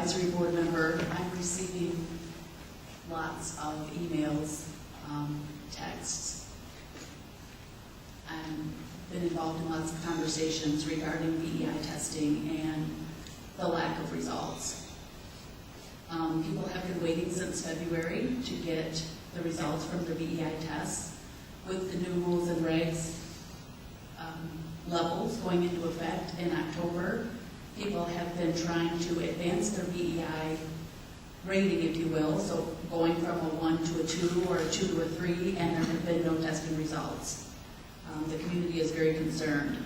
advisory board member, I'm receiving lots of emails, texts. I've been involved in lots of conversations regarding BEI testing and the lack of results. People have been waiting since February to get the results from the BEI tests. With the new rules and regs levels going into effect in October, people have been trying to advance their BEI rating, if you will, so going from a 1 to a 2 or a 2 to a 3, and there have been no testing results. The community is very concerned.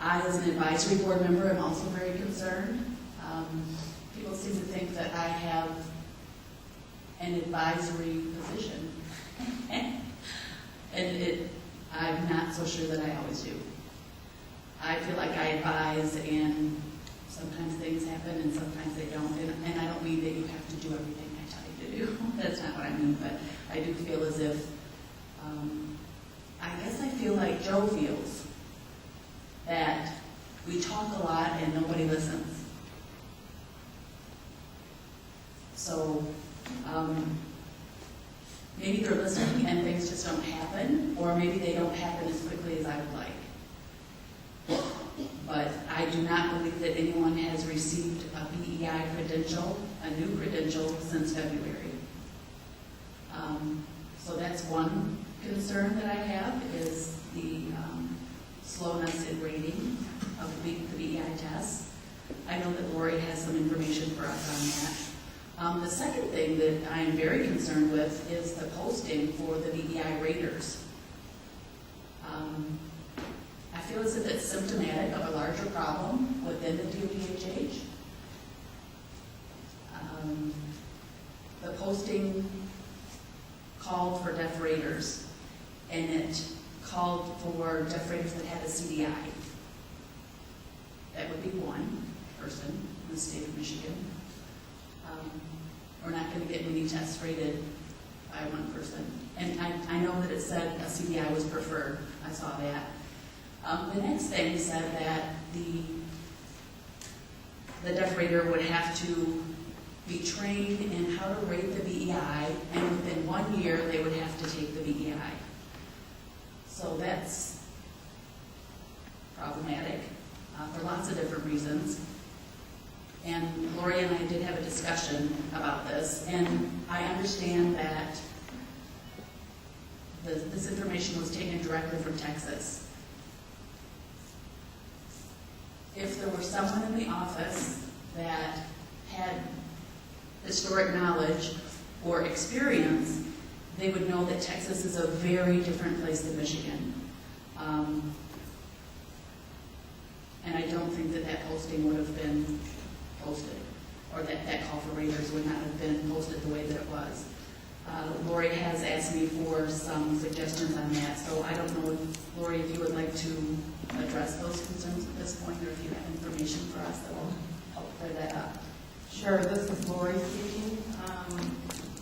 I, as an advisory board member, am also very concerned. People seem to think that I have an advisory position, and I'm not so sure that I always do. I feel like I advise, and sometimes things happen and sometimes they don't, and I don't mean that you have to do everything I tell you to do. That's not what I mean, but I do feel as if, I guess I feel like Joe feels, that we talk a lot and nobody listens. So, maybe they're listening and things just don't happen, or maybe they don't happen as quickly as I would like. But I do not believe that anyone has received a BEI credential, a new credential, since February. So that's one concern that I have, is the slowness in rating of the BEI tests. I know that Lori has some information for us on that. The second thing that I am very concerned with is the posting for the BEI raters. I feel as if it's symptomatic of a larger problem within the DODHH. The posting called for deaf raters, and it called for deaf raters that had a CDI. That would be one person in the state of Michigan. We're not going to get many tests rated by one person. And I know that it said a CDI was preferred. I saw that. The next thing said that the deaf rater would have to be trained in how to rate the BEI, and within 1 year they would have to take the BEI. So that's problematic for lots of different reasons. And Lori and I did have a discussion about this, and I understand that this information was taken directly from Texas. If there were someone in the office that had historic knowledge or experience, they would know that Texas is a very different place than Michigan. And I don't think that that posting would have been posted, or that call for raters would not have been posted the way that it was. Lori has asked me for some suggestions on that, so I don't know, Lori, if you would like to address those concerns at this point, or if you have information for us that will help clear that up. Sure, this is Lori speaking.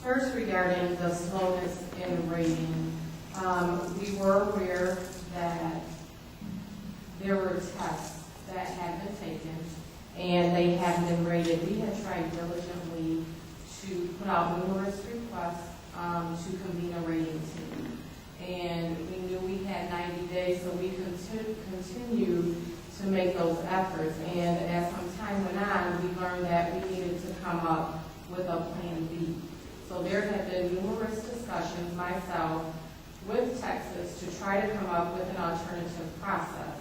First, regarding the slowness in rating, we were aware that there were tests that had been taken and they hadn't been rated. We had tried diligently to put out numerous requests to convene a rating team. And we knew we had 90 days, so we continued to make those efforts. And as some time went on, we learned that we needed to come up with a plan B. So there have been numerous discussions, myself, with Texas to try to come up with an alternative process.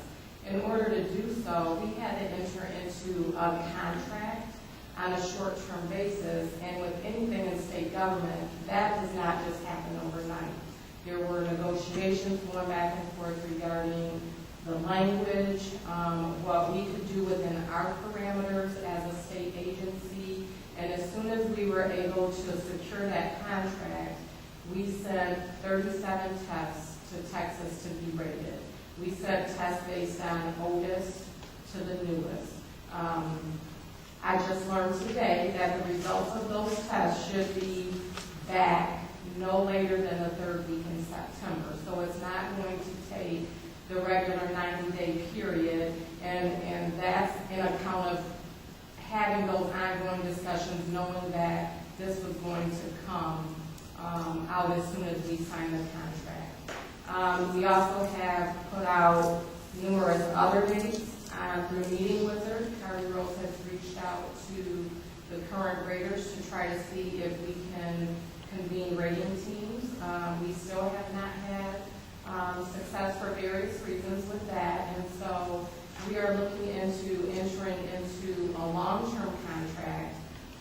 In order to do so, we had to enter into a contract on a short-term basis, and with anything in state government, that does not just happen overnight. There were negotiations going back and forth regarding the language, what we could do within our parameters as a state agency, and as soon as we were able to secure that contract, we sent 37 tests to Texas to be rated. We sent tests based on oldest to the newest. I just learned today that the results of those tests should be back no later than the third week in September. So it's not going to take the regular 90-day period, and that's in account of having those ongoing discussions, knowing that this was going to come out as soon as we sign the contract. We also have put out numerous other dates through Meeting Wizard. Carly Rose has reached out to the current graders to try to see if we can convene rating teams. We still have not had success for various reasons with that, and so we are looking into entering into a long-term contract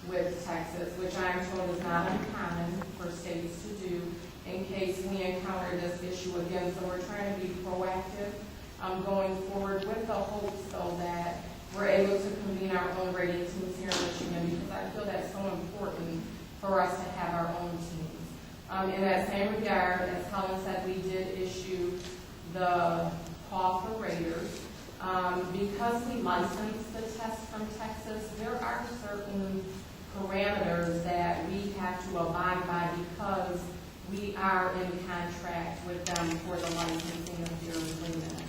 with Texas, which I'm told is not uncommon for states to do in case we encounter this issue again. So we're trying to be proactive going forward with the hopes so that we're able to convene our own rating teams here in Michigan, because I feel that's so important for us to have our own teams. In that same regard, as Helen said, we did issue the call for raters. Because we license the test from Texas, there are certain parameters that we have to abide by because we are in contract with them for the licensing of their agreement.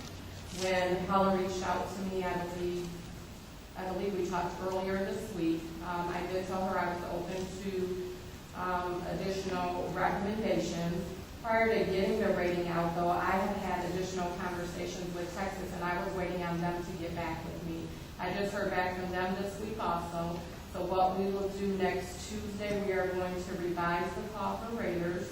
When Helen reached out to me, I believe we talked earlier this week, I did tell her I was open to additional recommendations. Prior to getting the rating out, though, I have had additional conversations with Texas, and I was waiting on them to get back with me. I just heard back from them this week also. So what we will do next Tuesday, we are going to revise the call for raters.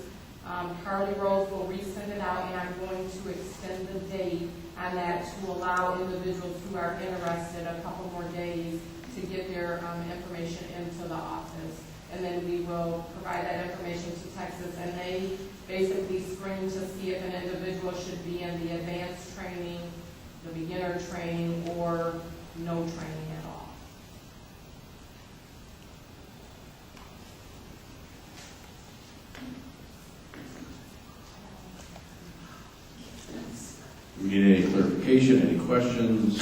Carly Rose will resend it out, and I'm going to extend the date on that to allow individuals who are interested a couple more days to get their information into the office. And then we will provide that information to Texas, and they basically screen to see if an individual should be in the advanced training, the beginner training, or no training at all. Do we need any clarification, any questions?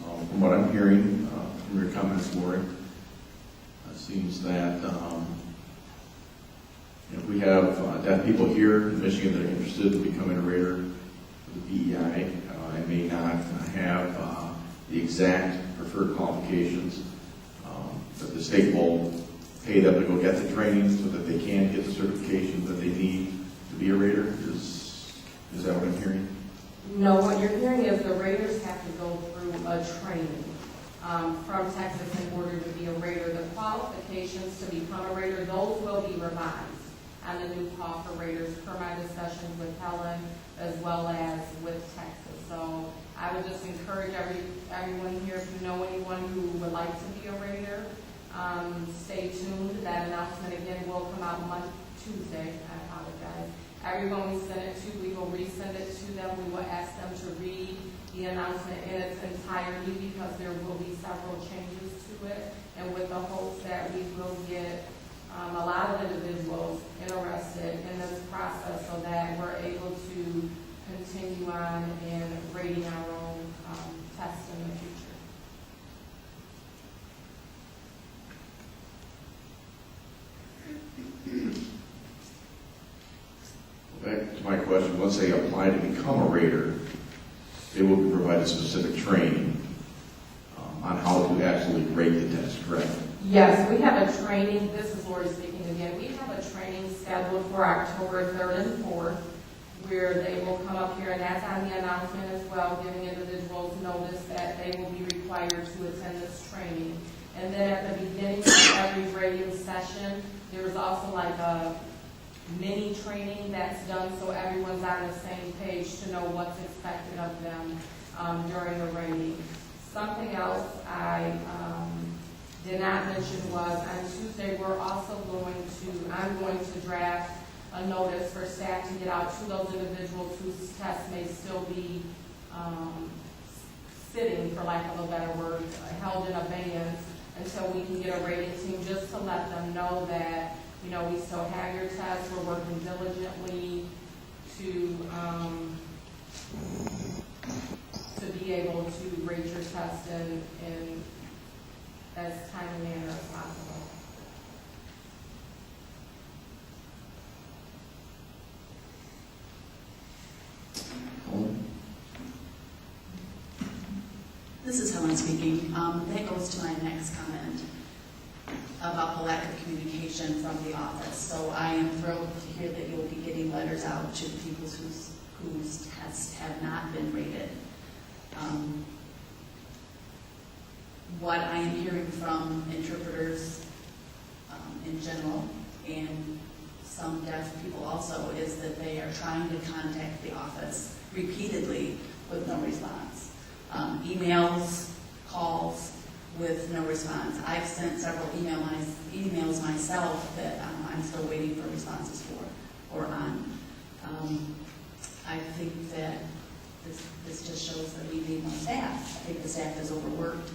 From what I'm hearing from your comments, Lori, it seems that if we have deaf people here in Michigan that are interested in becoming a rater for the BEI, and may not have the exact preferred qualifications, that the state will pay them to go get the training so that they can get the certification that they need to be a rater. Is that what I'm hearing? No, what you're hearing is the raters have to go through a training from Texas in order to be a rater. The qualifications to become a rater, those will be revised on the new call for raters per my discussions with Helen as well as with Texas. So I would just encourage everyone here, if you know anyone who would like to be a rater, stay tuned. That announcement again will come out Tuesday. I apologize. Everyone we send it to, we will resend it to them. We will ask them to read the announcement in its entirety because there will be several changes to it, and with the hopes that we will get a lot of individuals interested in this process so that we're able to continue on in rating our own tests in the future. Back to my question, once they apply to become a rater, they will be provided specific training on how to actually rate the test, correct? Yes, we have a training, this is Lori speaking again, we have a training scheduled for October 3rd and 4th where they will come up here, and that's on the announcement as well, giving individuals notice that they will be required to attend this training. And then at the beginning of every rating session, there's also like a mini training that's done so everyone's on the same page to know what's expected of them during the rating. Something else I did not mention was on Tuesday I'm going to draft a notice for staff to get out to those individuals whose tests may still be sitting, for lack of a better word, held in abeyance until we can get a rating team, just to let them know that we still have your tests. We're working diligently to be able to rate your test in as timely manner as possible. This is Helen speaking. That goes to my next comment about the lack of communication from the office. So I am thrilled to hear that you'll be getting letters out to the people whose tests have not been rated. What I am hearing from interpreters in general and some deaf people also is that they are trying to contact the office repeatedly with no response. Emails, calls with no response. I've sent several emails myself that I'm still waiting for responses for or on. I think that this just shows that we need more staff. I think the staff is overworked.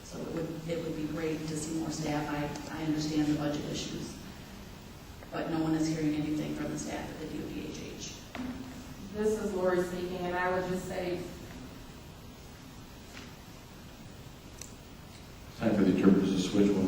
So it would be great to see more staff. I understand the budget issues, but no one is hearing anything from the staff at the DODHH. This is Lori speaking, and I would just say, Time for the interpreters to switch one